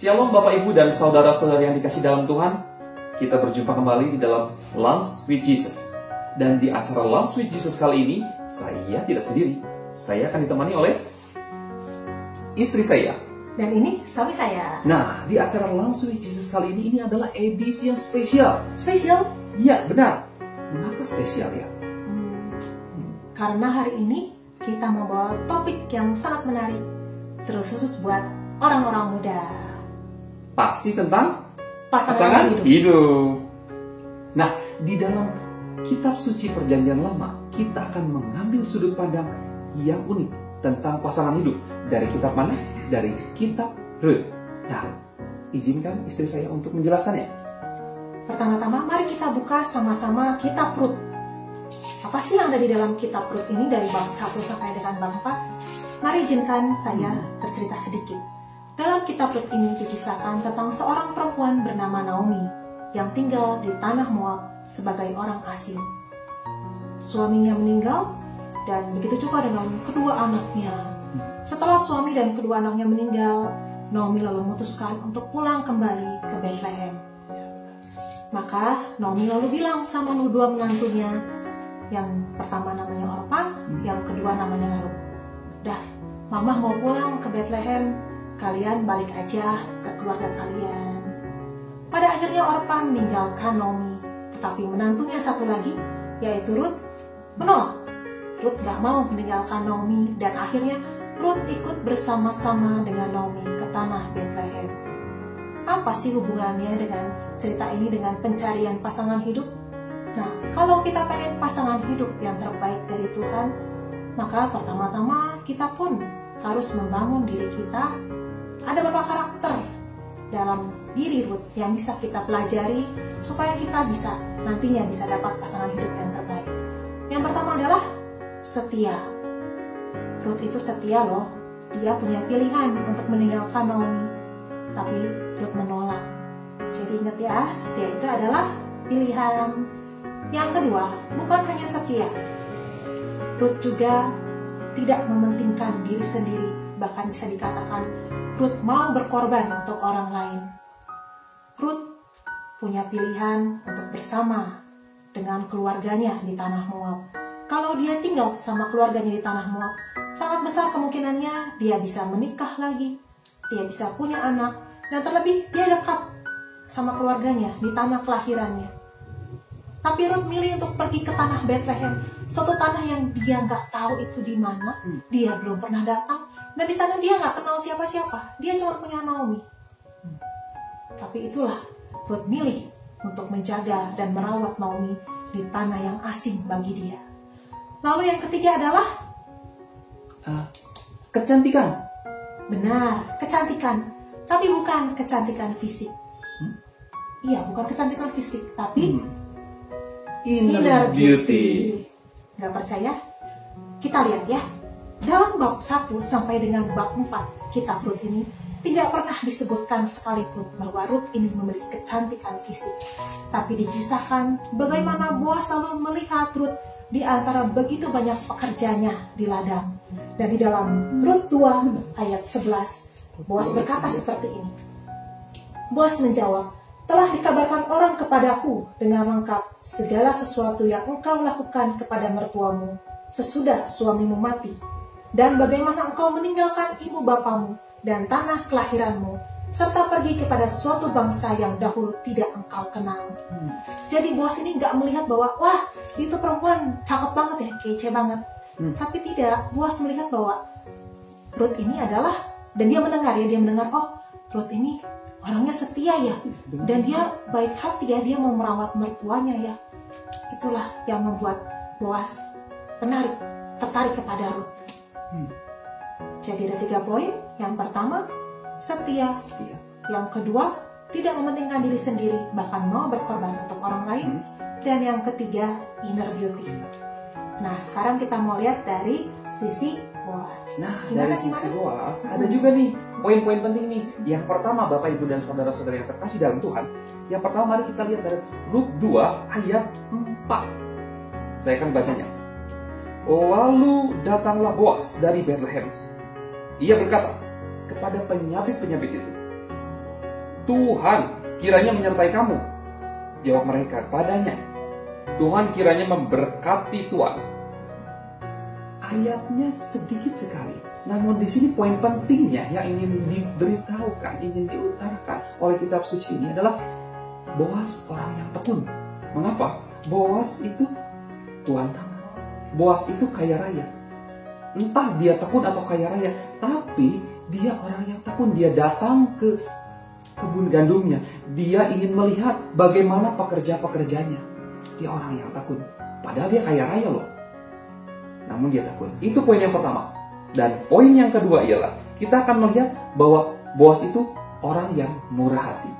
Shalom Bapak Ibu dan saudara-saudara yang dikasih dalam Tuhan. Kita berjumpa kembali di dalam Lunch with Jesus. Dan di acara Lunch with Jesus kali ini, saya tidak sendiri. Saya akan ditemani oleh istri saya. Dan ini suami saya. Nah, di acara Lunch with Jesus kali ini adalah edisi yang spesial. Spesial? Iya, benar. Mengapa spesial ya? Karena hari ini kita membawa topik yang sangat menarik, terus khusus buat orang-orang muda. Pasti tentang Pasangan hidup. Nah, di dalam kitab suci Perjanjian Lama, kita akan mengambil sudut pandang yang unik tentang pasangan hidup. Dari kitab mana? Dari kitab Rut. Nah, izinkan istri saya untuk menjelaskannya. Pertama-tama, mari kita buka sama-sama kitab Rut. Apa sih yang ada di dalam kitab Rut ini dari bab 1 sampai dengan bab 4? Mari izinkan saya bercerita sedikit. Dalam kitab Rut ini dikisahkan tentang seorang perempuan bernama Naomi yang tinggal di tanah Moab sebagai orang asing. Suaminya meninggal dan begitu juga dengan kedua anaknya. Setelah suami dan kedua anaknya meninggal, Naomi lalu memutuskan untuk pulang kembali ke Bethlehem. Maka Naomi lalu bilang sama dua menantunya, yang pertama namanya Orpa, yang kedua namanya Rut. Dah, Mama mau pulang ke Bethlehem, kalian balik aja ke keluarga kalian. Pada akhirnya Orpa meninggalkan Naomi, tetapi menantunya satu lagi, yaitu Rut, menolak. Rut gak mau meninggalkan Naomi, dan akhirnya Rut ikut bersama-sama dengan Naomi ke tanah Bethlehem. Apa sih hubungannya dengan cerita ini dengan pencarian pasangan hidup? Nah, kalau kita pengen pasangan hidup yang terbaik dari Tuhan, maka pertama-tama kita pun harus membangun diri kita. Ada beberapa karakter dalam diri Rut yang bisa kita pelajari supaya kita bisa nantinya bisa dapat pasangan hidup yang terbaik. Yang pertama adalah setia. Rut itu setia loh. Dia punya pilihan untuk meninggalkan Naomi, tapi Rut menolak. Jadi ingat ya, setia itu adalah pilihan. Yang kedua, bukan hanya setia. Rut juga tidak mementingkan diri sendiri, bahkan bisa dikatakan Rut mau berkorban untuk orang lain. Rut punya pilihan untuk bersama dengan keluarganya di tanah Moab. Kalau dia tinggal sama keluarganya di tanah Moab, sangat besar kemungkinannya dia bisa menikah lagi, dia bisa punya anak, dan terlebih dia dekat sama keluarganya di tanah kelahirannya. Tapi Rut milih untuk pergi ke tanah Bethlehem, suatu tanah yang dia nggak tahu itu di mana, dia belum pernah datang, dan di sana dia nggak kenal siapa-siapa, dia cuma punya Naomi. Tapi itulah, Rut milih untuk menjaga dan merawat Naomi di tanah yang asing bagi dia. Lalu yang ketiga adalah kecantikan. Benar, kecantikan, tapi bukan kecantikan fisik. Iya, bukan kecantikan fisik, tapi inner beauty. Gak percaya? Kita lihat ya. Dalam bab 1 sampai dengan bab 4 kitab Rut ini tidak pernah disebutkan sekalipun bahwa Rut ini memiliki kecantikan fisik. Tapi dikisahkan bagaimana Boas selalu melihat Rut di antara begitu banyak pekerjanya di ladang. Dan di dalam Rut 2 ayat 11, Boas berkata seperti ini. Boas menjawab, "Telah dikabarkan orang kepadaku dengan lengkap segala sesuatu yang engkau lakukan kepada mertuamu sesudah suamimu mati, dan bagaimana engkau meninggalkan ibu bapamu dan tanah kelahiranmu, serta pergi kepada suatu bangsa yang dahulu tidak engkau kenal." Jadi Boas ini gak melihat bahwa, wah itu perempuan cakep banget ya, kece banget. Tapi tidak, Boas melihat bahwa Rut ini adalah, dan dia mendengar, oh Rut ini orangnya setia ya, dan dia baik hati ya, dia mau merawat mertuanya ya. Itulah yang membuat Boas tertarik kepada Rut. Jadi ada 3 poin. Yang pertama, setia. Yang kedua, tidak mementingkan diri sendiri, bahkan mau berkorban untuk orang lain. Dan yang ketiga, inner beauty. Nah, sekarang kita mau lihat dari sisi Boas. Nah, dari sisi Boas ada juga nih poin-poin penting nih. Yang pertama, Bapak Ibu dan saudara-saudara yang terkasih dalam Tuhan, yang pertama mari kita lihat dari Rut 2 ayat 4. Saya akan bacanya. Lalu datanglah Boas dari Bethlehem. Ia berkata kepada penyabit-penyabit itu, Tuhan kiranya menyertai kamu. Jawab mereka kepadanya, Tuhan kiranya memberkati tuan. Ayatnya sedikit sekali, namun di sini poin pentingnya yang ingin diberitahukan, ingin diutarakan oleh kitab suci ini adalah Boas orang yang tekun. Mengapa? Boas itu tuan tanah. Boas itu kaya raya. Entah dia tekun atau kaya raya, tapi dia orang yang tekun. Dia datang ke kebun gandumnya. Dia ingin melihat bagaimana pekerja-pekerjanya. Dia orang yang tekun. Padahal dia kaya raya loh. Namun dia tekun. Itu poin yang pertama. Dan poin yang kedua ialah kita akan melihat bahwa Boas itu orang yang murah hati.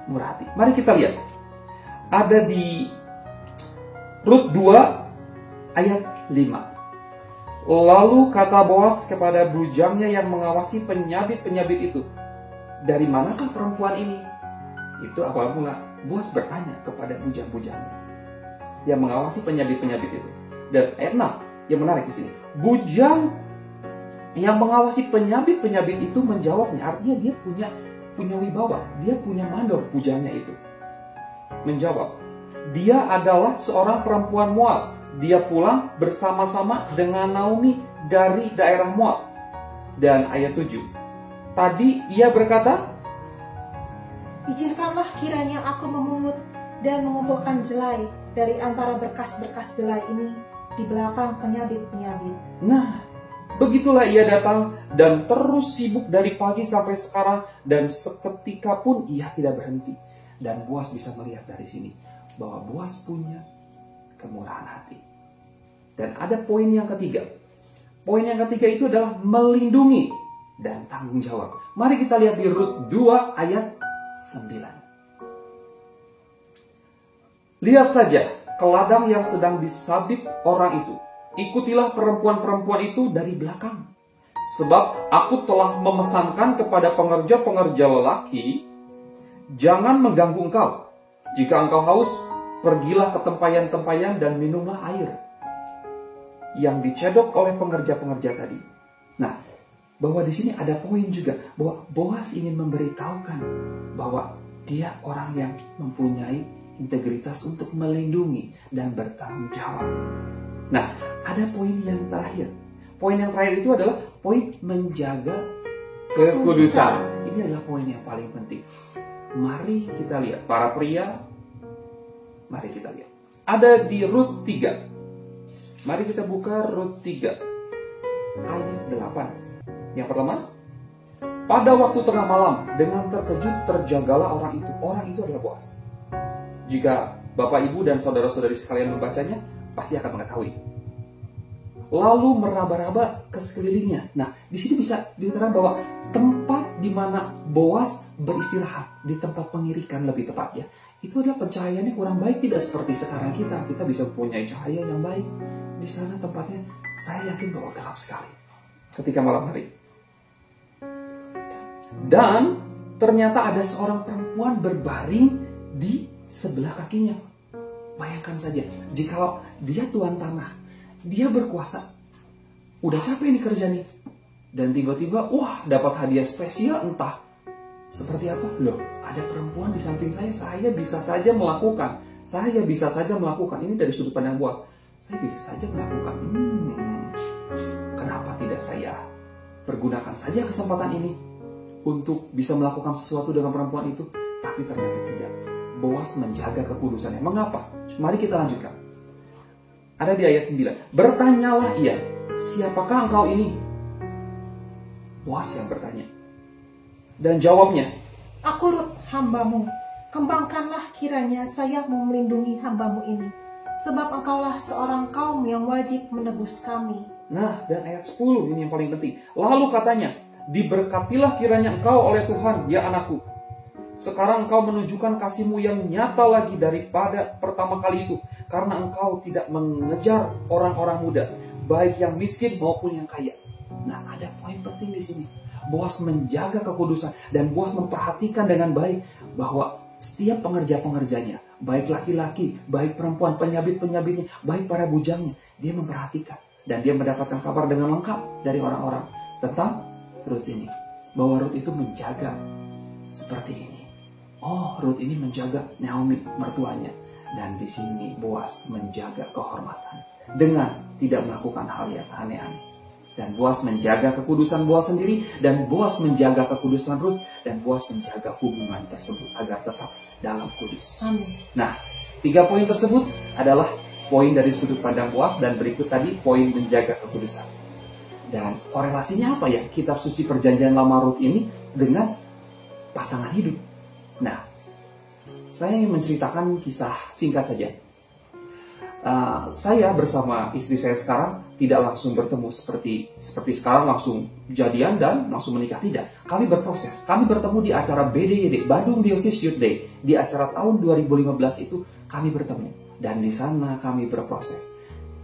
Murah hati. Mari kita lihat. Ada di Rut 2 ayat 5. Lalu kata Boas kepada bujangnya yang mengawasi penyabit-penyabit itu, dari manakah perempuan ini? Itu awal mula Boas bertanya kepada bujang-bujangnya yang mengawasi penyabit-penyabit itu. Dan ayat 6 yang menarik di sini. Bujang yang mengawasi penyabit-penyabit itu menjawabnya, artinya dia punya wibawa, dia punya mandor bujangnya itu. Menjawab, dia adalah seorang perempuan Moab. Dia pulang bersama-sama dengan Naomi dari daerah Moab. Dan ayat 7. Tadi ia berkata, izinkanlah kiranya aku memungut dan mengumpulkan jelai dari antara berkas-berkas jelai ini di belakang penyabit-penyabit. Nah, begitulah ia datang dan terus sibuk dari pagi sampai sekarang, dan seketika pun ia tidak berhenti. Dan Boas bisa melihat dari sini bahwa Boas punya kemurahan hati. Dan ada poin yang ketiga. Poin yang ketiga itu adalah melindungi dan tanggung jawab. Mari kita lihat di Rut 2 ayat 9. Lihat saja ke ladang yang sedang disabit orang itu. Ikutilah perempuan-perempuan itu dari belakang. Sebab aku telah memesankan kepada pengerja-pengerja lelaki, jangan mengganggu engkau. Jika engkau haus, pergilah ke tempayan-tempayan dan minumlah air yang dicedok oleh pengerja-pengerja tadi. Nah, bahwa di sini ada poin juga bahwa Boas ingin memberitahukan bahwa dia orang yang mempunyai integritas untuk melindungi dan bertanggung jawab. Nah, ada poin yang terakhir. Poin yang terakhir itu adalah poin menjaga kekudusan. Ini adalah poin yang paling penting. Mari kita lihat, para pria, mari kita lihat. Ada di Rut 3. Mari kita buka Rut 3 ayat 8. Yang pertama, pada waktu tengah malam dengan terkejut terjagalah orang itu. Orang itu adalah Boas. Jika Bapak, Ibu, dan saudara-saudari sekalian membacanya, pasti akan mengetahui. Lalu meraba-raba ke sekelilingnya. Nah, di sini bisa diterang bahwa tempat di mana Boas beristirahat, di tempat pengirikan lebih tepatnya, itu adalah pencahayaannya kurang baik, tidak seperti sekarang kita. Kita bisa mempunyai cahaya yang baik. Di sana tempatnya, saya yakin bahwa gelap sekali ketika malam hari. Dan ternyata ada seorang perempuan berbaring di sebelah kakinya. Bayangkan saja, jikalau dia tuan tanah, dia berkuasa, udah capek nih kerja nih, dan tiba-tiba, wah, dapat hadiah spesial, entah seperti apa. Loh, ada perempuan di samping saya bisa saja melakukan. Ini dari sudut pandang Boas. Saya bisa saja melakukan. Kenapa tidak saya pergunakan saja kesempatan ini untuk bisa melakukan sesuatu dengan perempuan itu? Tapi ternyata tidak. Boas menjaga kekudusannya. Mengapa? Mari kita lanjutkan. Ada di ayat 9. Bertanyalah ia, siapakah engkau ini? Boas yang bertanya. Dan jawabnya, aku Rut, hambamu. Kembangkanlah kiranya saya mau melindungi hambamu ini. Sebab engkaulah seorang kaum yang wajib menebus kami. Nah, dan ayat 10 ini yang paling penting. Lalu katanya, diberkatilah kiranya engkau oleh Tuhan, ya anakku. Sekarang engkau menunjukkan kasihmu yang nyata lagi daripada pertama kali itu. Karena engkau tidak mengejar orang-orang muda, baik yang miskin maupun yang kaya. Nah, ada poin penting di sini. Boas menjaga kekudusan dan Boas memperhatikan dengan baik bahwa setiap pengerja-pengerjanya, baik laki-laki, baik perempuan, penyabit-penyabitnya, baik para bujangnya, dia memperhatikan. Dan dia mendapatkan kabar dengan lengkap dari orang-orang tentang Rut ini. Bahwa Rut itu menjaga seperti ini. oh Ruth ini menjaga Naomi mertuanya. Dan di sini Boaz menjaga kehormatan dengan tidak melakukan hal yang aneh-aneh. Dan Boaz menjaga kekudusan Boaz sendiri, dan Boaz menjaga kekudusan Ruth, dan Boaz menjaga hubungan tersebut agar tetap dalam kudus. Amin. Nah, 3 poin tersebut adalah poin dari sudut pandang Boaz, dan berikut tadi poin menjaga kekudusan. Dan korelasinya apa ya kitab suci perjanjian lama Ruth ini dengan pasangan hidup? Nah, saya ingin menceritakan kisah singkat saja. Saya bersama istri saya sekarang tidak langsung bertemu seperti sekarang langsung jadian dan langsung menikah, tidak. Kami berproses. Kami bertemu di acara BDYD, Bandung Diocese Youth Day. Di acara tahun 2015 itu kami bertemu, dan di sana kami berproses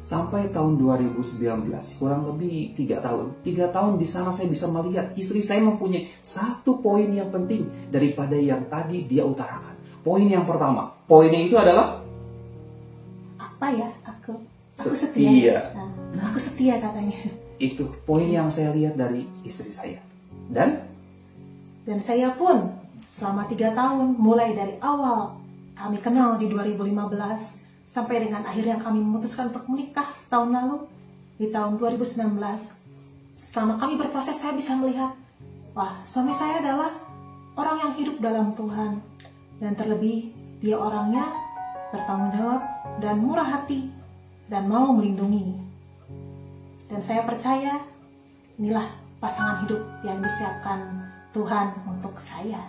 sampai tahun 2019, kurang lebih 3 tahun. 3 tahun di sana saya bisa melihat istri saya mempunyai satu poin yang penting daripada yang tadi dia utarakan. Poin yang pertama, poinnya itu adalah apa ya? Aku setia. Nah, aku setia katanya. Itu poin yang saya lihat dari istri saya. Dan saya pun selama 3 tahun, mulai dari awal kami kenal di 2015 sampai dengan akhirnya kami memutuskan untuk menikah tahun lalu di tahun 2019. Selama kami berproses, saya bisa melihat, wah, suami saya adalah orang yang hidup dalam Tuhan, dan terlebih dia orangnya bertanggung jawab dan murah hati dan mau melindungi. Dan saya percaya inilah pasangan hidup yang disiapkan Tuhan untuk saya.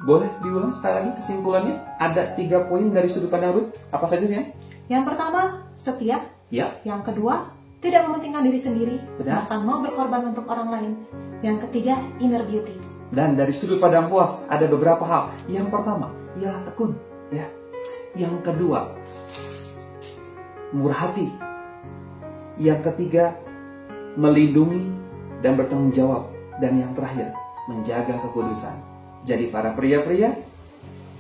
boleh diulang sekali lagi kesimpulannya? Ada 3 poin dari sudut pandang Ruth. Apa saja ya? Yang pertama, setia. Ya. Yang kedua, tidak mementingkan diri sendiri, Benar. bahkan mau berkorban untuk orang lain. Yang ketiga, inner beauty. Dan dari sudut pandang Boaz ada beberapa hal. Yang pertama, ialah tekun, ya. Yang kedua, murah hati. Yang ketiga, melindungi dan bertanggung jawab. Dan yang terakhir, menjaga kekudusan. Jadi para pria-pria,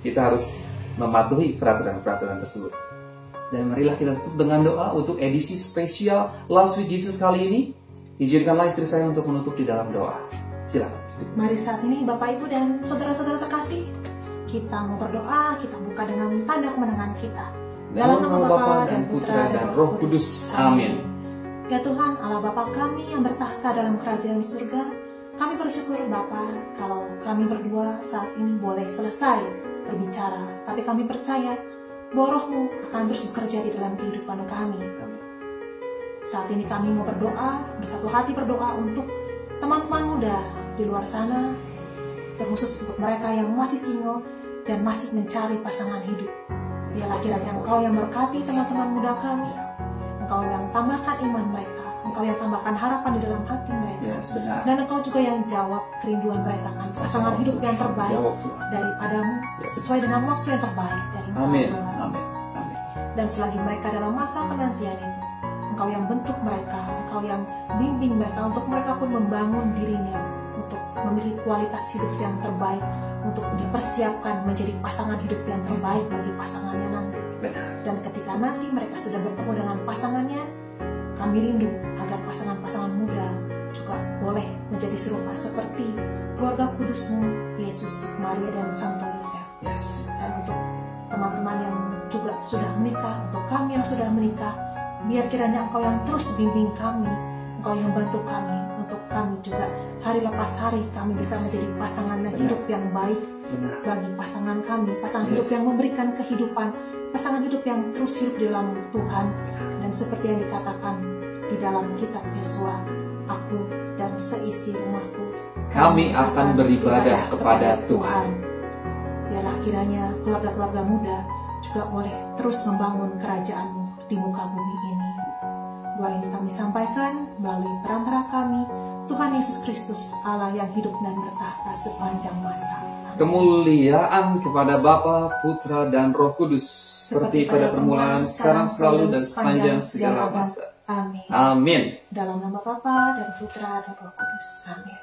kita harus mematuhi peraturan-peraturan tersebut. Dan marilah kita tutup dengan doa untuk edisi spesial Last with Jesus kali ini. Izinkanlah istri saya untuk menutup di dalam doa. Silakan. Mari saat ini Bapak Ibu dan saudara-saudara terkasih, kita mau berdoa, kita buka dengan tanda kemenangan kita. Dalam nama Bapa dan Putra dan Roh Kudus. Amin. Ya Tuhan, Allah Bapa kami yang bertahta dalam kerajaan surga, kami bersyukur Bapa kalau kami berdua saat ini boleh selesai berbicara, tapi kami percaya bahwa Roh-Mu akan terus bekerja di dalam kehidupan kami. Saat ini kami mau berdoa, bersatu hati berdoa untuk teman-teman muda di luar sana, terkhusus untuk mereka yang masih single dan masih mencari pasangan hidup. Biarlah kiranya Engkau yang berkati teman-teman muda kami, Engkau yang tambahkan iman mereka, Engkau yang tambahkan harapan di dalam hati mereka, Yes, benar. dan Engkau juga yang jawab kerinduan mereka kan pasangan hidup yang terbaik Jawab, Tuhan. daripadamu, Yes. sesuai dengan waktu yang terbaik dari Engkau, Amin. Tuhan. Amin. Amin. Dan selagi mereka dalam masa penantian itu, Engkau yang bentuk mereka, Engkau yang bimbing mereka untuk mereka pun membangun dirinya untuk memiliki kualitas hidup yang terbaik, untuk dipersiapkan menjadi pasangan hidup yang terbaik bagi pasangannya nanti. Benar. Dan ketika nanti mereka sudah bertemu dengan pasangannya, kami rindu agar pasangan-pasangan muda juga boleh menjadi serupa seperti keluarga kudus-Mu, Yesus, Maria, dan Santo Yosef. Yes. Dan untuk teman-teman yang juga sudah menikah, untuk kami yang sudah menikah, biar kiranya Engkau yang terus bimbing kami, Engkau yang bantu kami, untuk kami juga hari lepas hari kami bisa menjadi pasangan yang Benar. hidup yang baik Benar. bagi pasangan kami, pasangan Yes. hidup yang memberikan kehidupan, pasangan hidup yang terus hidup di dalam Tuhan. Dan seperti yang dikatakan di dalam kitab Yesua, aku dan seisi rumahku, Kami akan beribadah kepada Tuhan. Biarlah kiranya keluarga-keluarga muda juga boleh terus membangun kerajaan-Mu di muka bumi ini. Doa ini kami sampaikan melalui perantara kami, Tuhan Yesus Kristus, Allah yang hidup dan bertahta sepanjang masa. Kemuliaan kepada Bapa, Putra, dan Roh Kudus, seperti pada permulaan, sekarang, selalu, dan sepanjang segala masa. Amin. Amin. Dalam nama Bapa dan Putra dan Roh Kudus. Amin.